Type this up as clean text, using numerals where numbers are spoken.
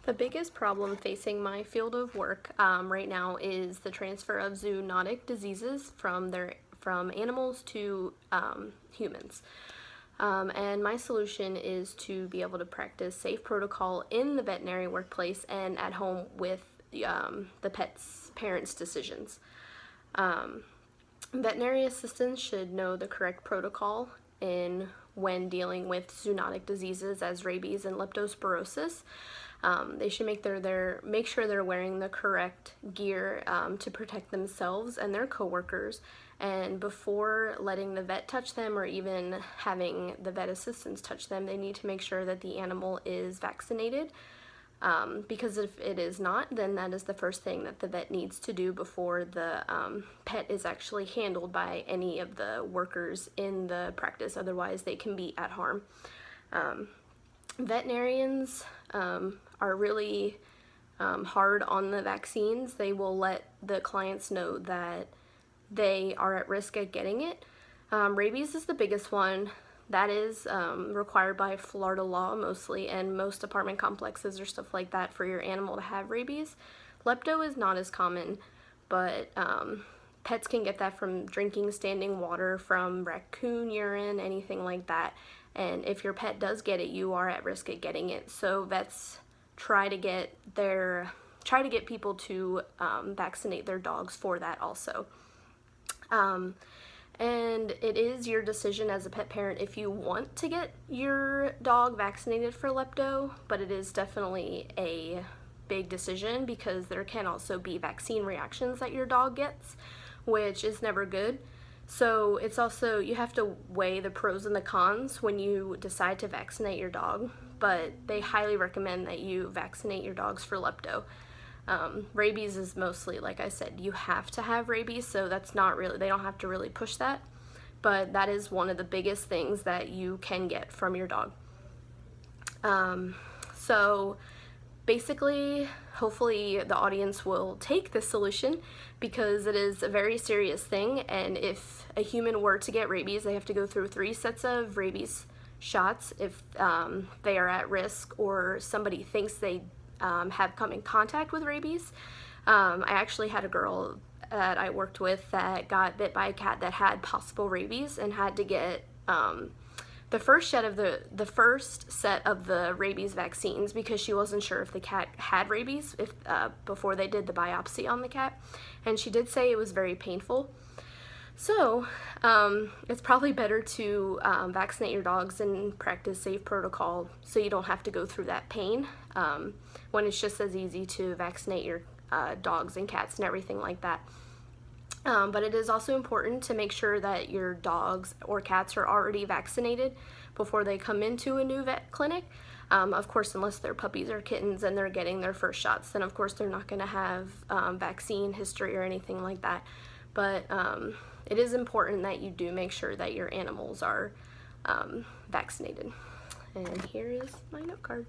The biggest problem facing my field of work right now is the transfer of zoonotic diseases from animals to humans. And my solution is to be able to practice safe protocol in the veterinary workplace and at home with the pet's parents' decisions. Um, Veterinary assistants should know the correct protocol when dealing with zoonotic diseases as rabies and leptospirosis. They should make sure they're wearing the correct gear to protect themselves and their coworkers. And before letting the vet touch them or even having the vet assistants touch them, they need to make sure that the animal is vaccinated. Because if it is not, then that is the first thing that the vet needs to do before the pet is actually handled by any of the workers in the practice. Otherwise, they can be at harm. Veterinarians are really hard on the vaccines. They will let the clients know that they are at risk at getting it. Rabies is the biggest one. That is required by Florida law mostly, and most apartment complexes or stuff like that for your animal to have rabies. Lepto is not as common, but pets can get that from drinking standing water, from raccoon urine, anything like that. And if your pet does get it, you are at risk at getting it. So vets try to get people to vaccinate their dogs for that also. And it is your decision as a pet parent if you want to get your dog vaccinated for lepto, but it is definitely a big decision because there can also be vaccine reactions that your dog gets, which is never good. So it's also, you have to weigh the pros and the cons when you decide to vaccinate your dog, but they highly recommend that you vaccinate your dogs for lepto. Rabies is mostly, like I said, you have to have rabies, so that's not really, they don't have to really push that, but that is one of the biggest things that you can get from your dog. So basically, hopefully the audience will take this solution because it is a very serious thing, and if a human were to get rabies, they have to go through 3 sets of rabies shots if they are at risk or somebody thinks they have come in contact with rabies. I actually had a girl that I worked with that got bit by a cat that had possible rabies and had to get the first set of the rabies vaccines because she wasn't sure if the cat had rabies before they did the biopsy on the cat, and she did say it was very painful. So it's probably better to vaccinate your dogs and practice safe protocol so you don't have to go through that pain when it's just as easy to vaccinate your dogs and cats and everything like that. But it is also important to make sure that your dogs or cats are already vaccinated before they come into a new vet clinic. Of course, unless they're puppies or kittens and they're getting their first shots, then of course they're not going to have vaccine history or anything like that. But it is important that you do make sure that your animals are vaccinated. And here is my note card.